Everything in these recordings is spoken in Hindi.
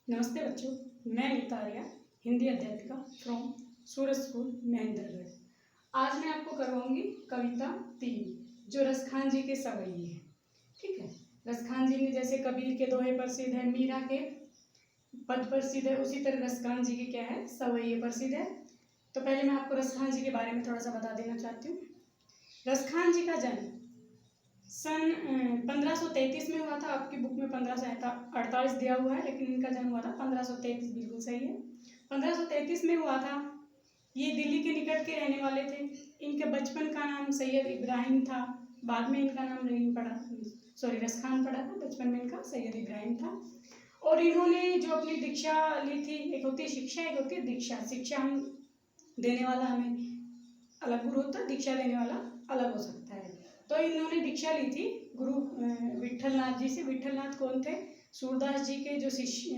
नमस्ते बच्चों, मैं नीता आर्या, हिंदी अध्यापिका फ्रॉम सूरज स्कूल महेंद्रगढ़। आज मैं आपको करवाऊंगी कविता 3 जो रसखान जी के सवैये हैं। ठीक है, रसखान जी ने जैसे कबीर के दोहे प्रसिद्ध है, मीरा के पद प्रसिद्ध है, उसी तरह रसखान जी के क्या है, सवैये प्रसिद्ध है। तो पहले मैं आपको रसखान जी के बारे में थोड़ा सा बता देना चाहती हूँ। रसखान जी का जन्म सन 1533 में हुआ था। आपकी बुक में 1548 दिया हुआ है, लेकिन इनका जन्म हुआ था 1533, बिल्कुल सही है। 1533 में हुआ था। ये दिल्ली के निकट के रहने वाले थे। इनके बचपन का नाम सैयद इब्राहिम था, बाद में इनका नाम रसखान पड़ा था। बचपन में इनका सैयद इब्राहिम था। और इन्होंने जो अपनी दीक्षा ली थी, एक होती है शिक्षा, एक होती है दीक्षा। शिक्षा हम देने वाला हमें अलग गुरु होता है, दीक्षा देने वाला अलग हो सकता है। तो इन्होंने दीक्षा ली थी गुरु विट्ठलनाथ जी से। विट्ठलनाथ कौन थे? सूरदास जी के जो शिष्य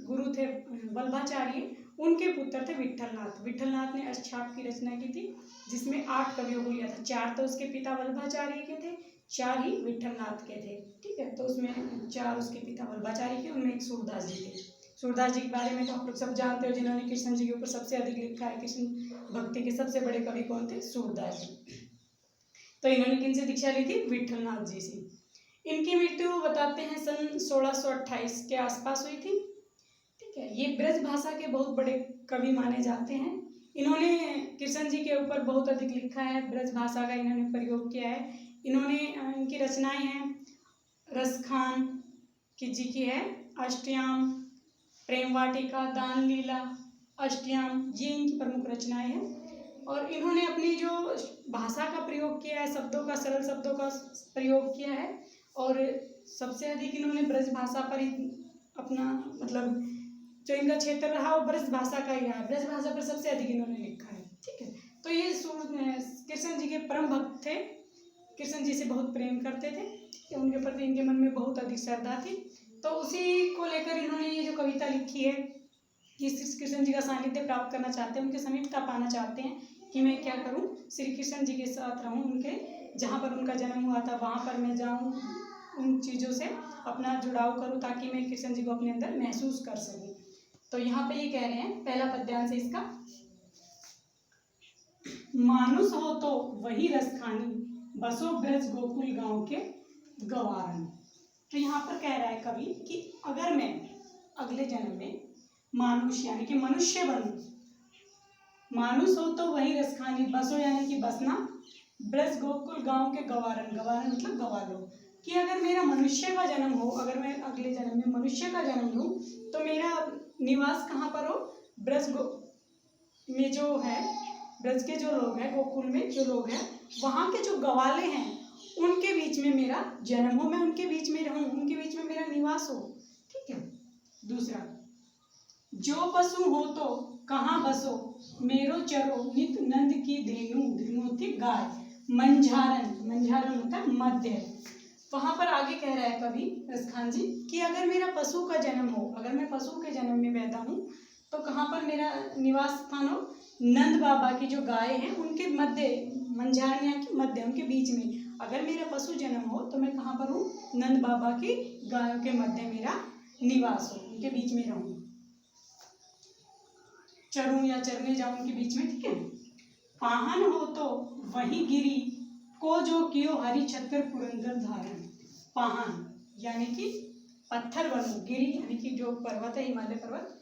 गुरु थे वल्लभाचार्य, उनके पुत्र थे विट्ठलनाथ। विट्ठलनाथ ने अष्टछाप की रचना की थी, जिसमें 8 कवियों को लिया था। 4 तो उसके पिता वल्लभाचार्य के थे, 4 ही विट्ठलनाथ के थे। ठीक है, तो उसमें 4 उसके पिता वल्लभाचार्य के, उनमें एक सूरदास जी थे। सूरदास जी के बारे में तो आप लोग सब जानते हो, जिन्होंने कृष्ण जी के ऊपर सबसे अधिक लिखा है। कृष्ण भक्ति के सबसे बड़े कवि कौन थे? सूरदास जी। तो इन्होंने किनसे दीक्षा ली थी? विट्ठलनाथ जी से। इनकी मृत्यु बताते हैं सन 1628 के आसपास हुई थी। ठीक है, ये ब्रज भाषा के बहुत बड़े कवि माने जाते हैं। इन्होंने कृष्ण जी के ऊपर बहुत अधिक लिखा है, ब्रज भाषा का इन्होंने प्रयोग किया है। इन्होंने इनकी रचनाएं हैं, रसखान की जी की है, अष्टयाम, प्रेम वाटिका, दान लीला, अष्टयाम, ये इनकी प्रमुख रचनाएं हैं। और इन्होंने अपनी जो भाषा का प्रयोग किया है, शब्दों का, सरल शब्दों का प्रयोग किया है। और सबसे अधिक इन्होंने ब्रज भाषा पर ही अपना मतलब जो इनका क्षेत्र रहा वो ब्रज भाषा का ही रहा। ब्रज भाषा पर सबसे अधिक इन्होंने लिखा है। ठीक है, तो ये कृष्ण जी के परम भक्त थे, कृष्ण जी से बहुत प्रेम करते थे। ठीक है, उनके प्रति इनके मन में बहुत अधिक श्रद्धा थी। तो उसी को लेकर इन्होंने ये जो कविता लिखी है कि कृष्ण जी का सानिध्य प्राप्त करना चाहते हैं, उनके समीपता पाना चाहते हैं कि मैं क्या करूं, श्री कृष्ण जी के साथ रहूं, उनके जहाँ पर उनका जन्म हुआ था वहाँ पर मैं जाऊं, उन चीज़ों से अपना जुड़ाव करूं, ताकि मैं कृष्ण जी को अपने अंदर महसूस कर सकूं। तो यहाँ पे ये कह रहे हैं, पहला पद्यांश है इसका, मानुष हो तो वही रसखानी, बसो ब्रज गोकुल गांव के गवारन। तो यहाँ पर कह रहा है कवि कि अगर मैं अगले जन्म में मानुष यानी कि मनुष्य बनूं, मानुष हो तो वही रसखानी, बसो यानी कि बसना, ब्रज गोकुल गांव के गवारन, गवारन मतलब गवालो, कि अगर मेरा मनुष्य का जन्म हो, अगर मैं अगले जन्म में मनुष्य का जन्म लूं, तो मेरा निवास कहाँ पर हो? ब्रज में जो है, ब्रज के जो लोग हैं, गोकुल में जो लोग हैं, वहाँ के जो गवाले हैं, उनके बीच में मेरा जन्म हो, मैं उनके बीच में रहूं, उनके बीच में मेरा निवास हो। ठीक है। दूसरा, जो पशु हो तो कहाँ बसो, मेरो चरो नित नंद की धेनु, धेनु थी गाय, मंझारन, मंझारन होता है मध्य। वहां पर आगे कह रहा है कवि रसखान जी कि अगर मेरा पशु का जन्म हो, अगर मैं पशु के जन्म में पैदा हूँ, तो कहाँ पर मेरा निवास स्थान हो? नंद बाबा की जो गाय हैं उनके मध्य, मंझारन या की मध्य, उनके बीच में अगर मेरा पशु जन्म हो तो मैं कहाँ पर हूँ? नंद बाबा की गायों के मध्य मेरा निवास हो, उनके बीच में रहूँ, चरूं या चरने जाऊं उनके बीच में। ठीक है। पाहन हो तो वही गिरी, को जो कियो हरि छत्र पुरंदर धारण। पाहन यानी कि पत्थर बनो, गिरी यानी कि जो पर्वत है, हिमालय पर्वत,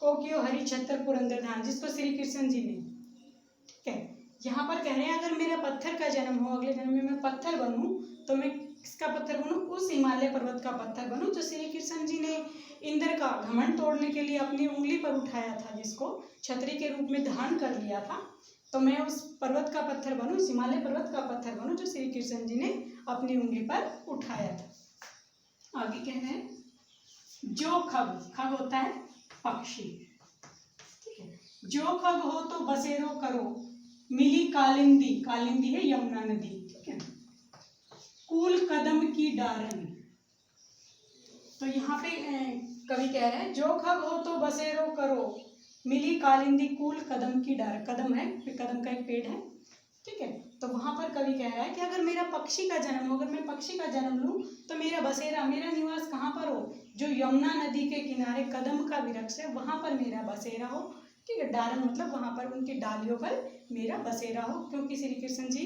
को कियो हरि छत्र पुरंदर धारण, जिसको श्री कृष्ण जी ने। ठीक है, यहाँ पर कह रहे हैं अगर मेरा पत्थर का जन्म हो, अगले जन्म में मैं पत्थर बनूं, तो मैं किसका पत्थर बनूं? उस हिमालय पर्वत का पत्थर बनूं जो श्री कृष्ण जी ने इंद्र का घमंड तोड़ने के लिए अपनी उंगली पर उठाया था, जिसको छतरी के रूप में धारण कर लिया था। तो मैं उस पर्वत का पत्थर बनूं, उस हिमालय पर्वत का पत्थर बनूं जो श्री कृष्ण जी ने अपनी उंगली पर उठाया था। आगे कह रहे हैं, जो खग, खग होता है पक्षी। ठीक है, जो खग हो तो बसेरो करो, मिली कालिंदी, कालिंदी है यमुना नदी। ठीक है, कूल कदम की डारन। तो यहाँ पे कवि कह रहे हैं, जो खग हो तो बसेरो करो, मिली कालिंदी कूल कदम की डार। कदम है, कदम का एक पेड़ है, ठीक है। तो वहां पर कवि कह रहा है कि अगर मेरा पक्षी का जन्म हो, अगर मैं पक्षी का जन्म लूं तो मेरा बसेरा, मेरा निवास कहाँ पर हो, जो यमुना नदी के किनारे कदम का वृक्ष है वहां पर मेरा बसेरा हो। ठीक है, डारन मतलब वहां पर उनकी डालियों पर मेरा बसेरा हो, क्योंकि श्री कृष्ण जी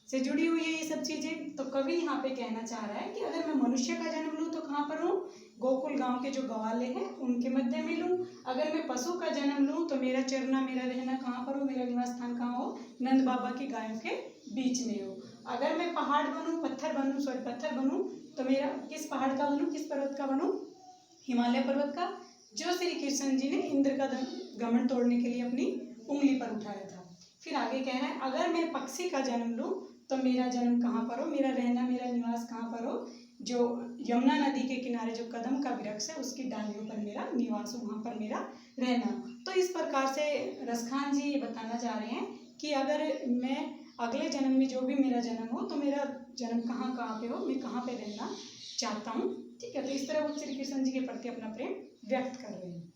से जुड़ी हुई है ये सब चीजें। तो कवि यहाँ पे कहना चाह रहा है कि अगर मैं मनुष्य का जन्म लूं तो कहाँ पर हूँ, गोकुल गांव के जो गवाले हैं उनके मध्य में लूं। अगर मैं पशु का जन्म लूं तो मेरा चरना, मेरा रहना कहाँ पर हो, मेरा निवास स्थान कहाँ हो, नंद बाबा की गायों के बीच में हो। अगर मैं पहाड़ बनूं, पत्थर बनूं तो मेरा किस पहाड़ का बनूं, किस पर्वत का बनूं, हिमालय पर्वत का, जो श्री कृष्ण जी ने इंद्र का घमंड तोड़ने के लिए अपनी उंगली पर उठाया था। फिर आगे कह रहा है अगर मैं पक्षी का जन्म लूं तो मेरा जन्म कहाँ पर हो, मेरा रहना, मेरा निवास कहाँ पर हो, जो यमुना नदी के किनारे जो कदम का वृक्ष है उसकी डालियों पर मेरा निवास हो, वहाँ पर मेरा रहना। तो इस प्रकार से रसखान जी ये बताना चाह रहे हैं कि अगर मैं अगले जन्म में जो भी मेरा जन्म हो तो मेरा जन्म कहाँ कहाँ पे हो, मैं कहाँ पे रहना चाहता हूँ। ठीक है, तो इस तरह वो श्री कृष्ण जी के प्रति अपना प्रेम व्यक्त कर रहे हैं।